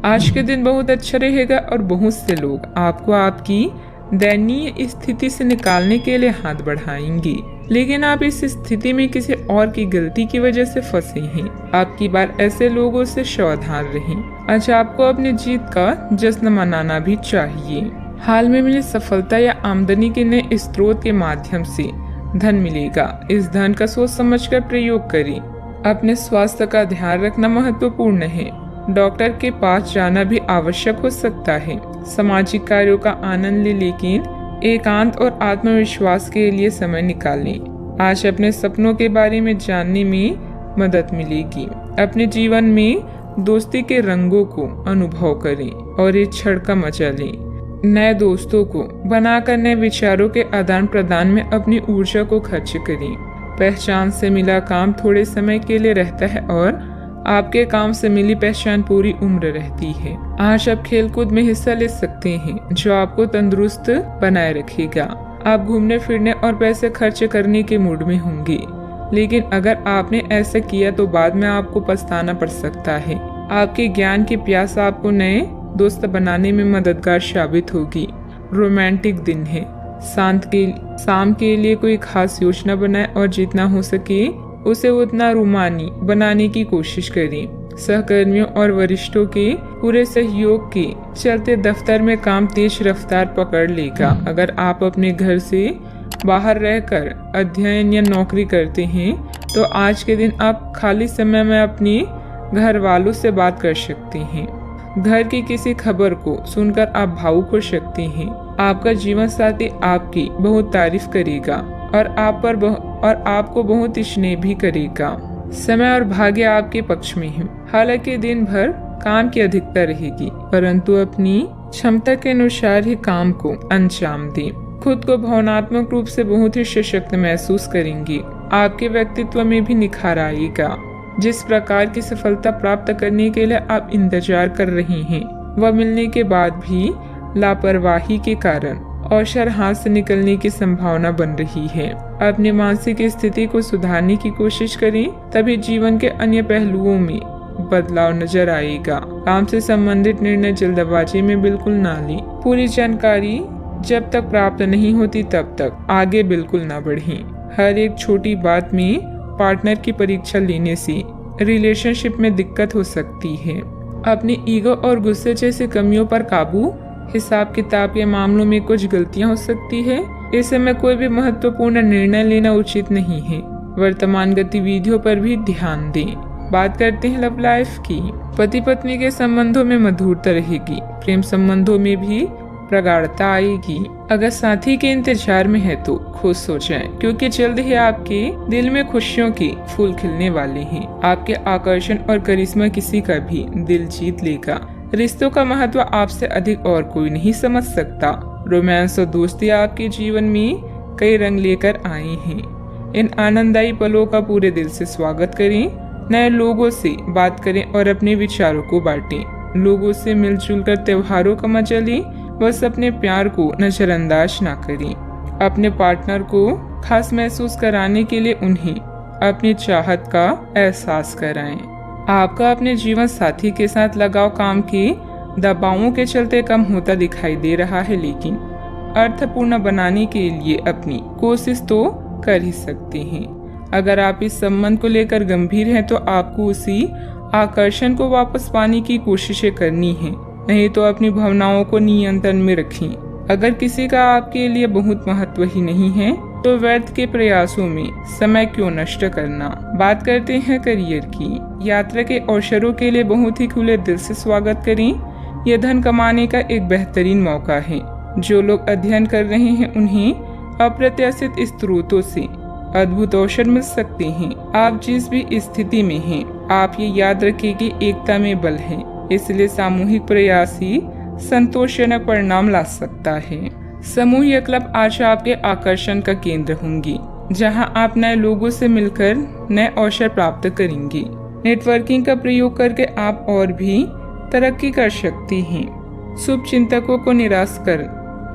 आज के दिन बहुत अच्छा रहेगा और बहुत से लोग आपको आपकी दयनीय स्थिति से निकालने के लिए हाथ बढ़ाएंगे, लेकिन आप इस स्थिति में किसी और की गलती की वजह से फंसे हैं। आपकी बार ऐसे लोगों से सावधान रहें। आज आपको अपनी जीत का जश्न मनाना भी चाहिए। हाल में मिली सफलता या आमदनी के नए स्रोत के माध्यम से धन मिलेगा। इस धन का सोच समझकर प्रयोग करें। अपने स्वास्थ्य का ध्यान रखना महत्वपूर्ण है। डॉक्टर के पास जाना भी आवश्यक हो सकता है। सामाजिक कार्यों का आनंद लें, लेकिन एकांत और आत्मविश्वास के लिए समय निकालें। आज अपने सपनों के बारे में जानने में मदद मिलेगी। अपने जीवन में दोस्ती के रंगों को अनुभव करें और इस क्षण का मजा लें। नए दोस्तों को बनाकर नए विचारों के आदान प्रदान में अपनी ऊर्जा को खर्च करें। पहचान से मिला काम थोड़े समय के लिए रहता है और आपके काम से मिली पहचान पूरी उम्र रहती है। आज आप खेलकूद में हिस्सा ले सकते हैं, जो आपको तंदुरुस्त बनाए रखेगा। आप घूमने फिरने और पैसे खर्च करने के मूड में होंगे, लेकिन अगर आपने ऐसा किया तो बाद में आपको पछताना पड़ सकता है। आपके ज्ञान की प्यास आपको नए दोस्त बनाने में मददगार साबित होगी। रोमांटिक दिन है। शाम के लिए कोई खास योजना बनाएं और जितना हो सके उसे उतना रोमानी बनाने की कोशिश करें। सहकर्मियों और वरिष्ठों के पूरे सहयोग के चलते दफ्तर में काम तेज रफ्तार पकड़ लेगा। अगर आप अपने घर से बाहर रहकर अध्ययन या नौकरी करते हैं तो आज के दिन आप खाली समय में अपने घर वालों से बात कर सकते हैं। घर की किसी खबर को सुनकर आप भावुक हो सकते हैं। आपका जीवन साथी आपकी बहुत तारीफ करेगा और आपको बहुत स्नेह भी करेगा। समय और भाग्य आपके पक्ष में है। हालांकि दिन भर काम की अधिकता रहेगी, परंतु अपनी क्षमता के अनुसार ही काम को अंजाम दें। खुद को भावनात्मक रूप से बहुत ही सशक्त महसूस करेंगे। आपके व्यक्तित्व में भी निखार आएगा। जिस प्रकार की सफलता प्राप्त करने के लिए आप इंतजार कर रहे हैं, वह मिलने के बाद भी लापरवाही के कारण अवसर हाथ से निकलने की संभावना बन रही है। अपनी मानसिक स्थिति को सुधारने की कोशिश करें, तभी जीवन के अन्य पहलुओं में बदलाव नजर आएगा। काम से संबंधित निर्णय जल्दबाजी में बिल्कुल ना लें। पूरी जानकारी जब तक प्राप्त नहीं होती तब तक आगे बिल्कुल ना बढ़ें। हर एक छोटी बात में पार्टनर की परीक्षा लेने से रिलेशनशिप में दिक्कत हो सकती है। अपनी ईगो और गुस्से जैसी कमियों पर काबू। हिसाब किताब के मामलों में कुछ गलतियां हो सकती है। इस समय कोई भी महत्वपूर्ण निर्णय लेना उचित नहीं है। वर्तमान गतिविधियों पर भी ध्यान दें। बात करते हैं लव लाइफ की। पति पत्नी के संबंधों में मधुरता रहेगी। प्रेम संबंधों में भी प्रगाढ़ता आएगी। अगर साथी के इंतजार में है तो खुश हो जाएं, क्योंकि जल्द ही आपके दिल में खुशियों के फूल खिलने वाले हैं। आपके आकर्षण और करिश्मा किसी का भी दिल जीत लेगा। रिश्तों का महत्व आपसे अधिक और कोई नहीं समझ सकता। रोमांस और दोस्ती आपके जीवन में कई रंग लेकर आए हैं। इन आनंददायी पलों का पूरे दिल से स्वागत करें। नए लोगों से बात करें और अपने विचारों को बांटें। लोगों से मिलजुल कर त्योहारों का मजा लें। बस अपने प्यार को नजरअंदाज ना करें। अपने पार्टनर को खास महसूस कराने के लिए उन्हें अपनी चाहत का एहसास कराएं। आपका अपने जीवन साथी के साथ लगाव काम के दबावों के चलते कम होता दिखाई दे रहा है, लेकिन अर्थपूर्ण बनाने के लिए अपनी कोशिश तो कर ही सकते हैं। अगर आप इस संबंध को लेकर गंभीर हैं तो आपको उसी आकर्षण को वापस पाने की कोशिशें करनी है, नहीं तो अपनी भावनाओं को नियंत्रण में रखें। अगर किसी का आपके लिए बहुत महत्व ही नहीं है तो व्यर्थ के प्रयासों में समय क्यों नष्ट करना। बात करते हैं करियर की। यात्रा के अवसरों के लिए बहुत ही खुले दिल से स्वागत करें। यह धन कमाने का एक बेहतरीन मौका है। जो लोग अध्ययन कर रहे हैं उन्हें अप्रत्याशित स्रोतों से अद्भुत अवसर मिल सकते हैं। आप जिस भी स्थिति में हैं, आप ये याद रखें कि एकता में बल है, इसलिए सामूहिक प्रयास ही संतोषजनक परिणाम ला सकता है। समूह क्लब आज आपके आकर्षण का केंद्र होंगी, जहां आप नए लोगों से मिलकर नए अवसर प्राप्त करेंगे। नेटवर्किंग का प्रयोग करके आप और भी तरक्की कर सकते हैं। शुभ चिंतकों को निराश कर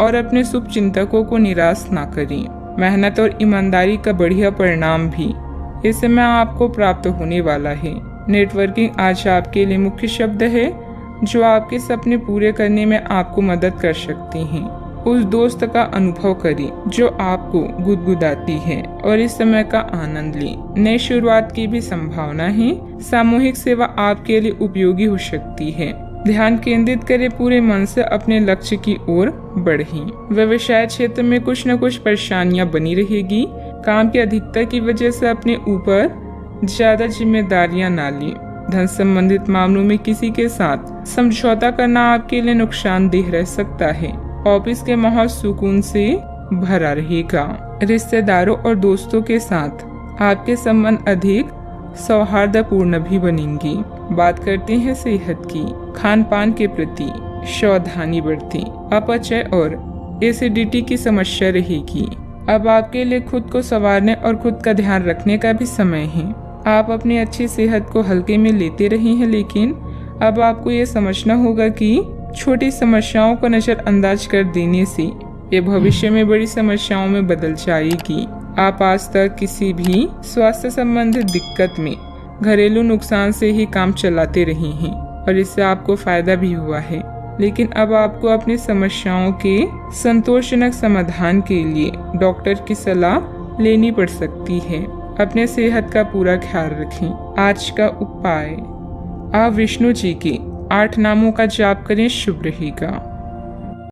और अपने शुभ चिंतकों को निराश ना करें। मेहनत और ईमानदारी का बढ़िया परिणाम भी इस समय आपको प्राप्त होने वाला है। नेटवर्किंग आज आपके लिए मुख्य शब्द है। जो आपके सपने पूरे करने में आपको मदद कर सकती हैं। उस दोस्त का अनुभव करें जो आपको गुदगुदाती है और इस समय का आनंद लें। नई शुरुआत की भी संभावना है। सामूहिक सेवा आपके लिए उपयोगी हो सकती है। ध्यान केंद्रित करें, पूरे मन से अपने लक्ष्य की ओर बढ़ें। व्यवसाय क्षेत्र में कुछ न कुछ परेशानियां बनी रहेगी। काम की अधिकता की वजह से अपने ऊपर ज्यादा जिम्मेदारियां ना लें। धन संबंधित मामलों में किसी के साथ समझौता करना आपके लिए नुकसानदेह रह सकता है। ऑफिस के माहौल सुकून से भरा रहेगा। रिश्तेदारों और दोस्तों के साथ आपके संबंध अधिक सौहार्दपूर्ण भी बनेंगे। बात करते हैं सेहत की। खान पान के प्रति सावधानी बरतें। अपचय और एसिडिटी की समस्या रहेगी। अब आपके लिए खुद को संवारने और खुद का ध्यान रखने का भी समय है। आप अपनी अच्छी सेहत को हल्के में लेते रहे हैं, लेकिन अब आपको ये समझना होगा कि छोटी समस्याओं को नजरअंदाज कर देने से ये भविष्य में बड़ी समस्याओं में बदल जाएगी। आप आज तक किसी भी स्वास्थ्य संबंधित दिक्कत में घरेलू नुकसान से ही काम चलाते रहे हैं और इससे आपको फायदा भी हुआ है, लेकिन अब आपको अपनी समस्याओं के संतोषजनक समाधान के लिए डॉक्टर की सलाह लेनी पड़ सकती है। अपने सेहत का पूरा ख्याल रखें। आज का उपाय, आप विष्णु जी के 8 नामों का जाप करें, शुभ रहेगा।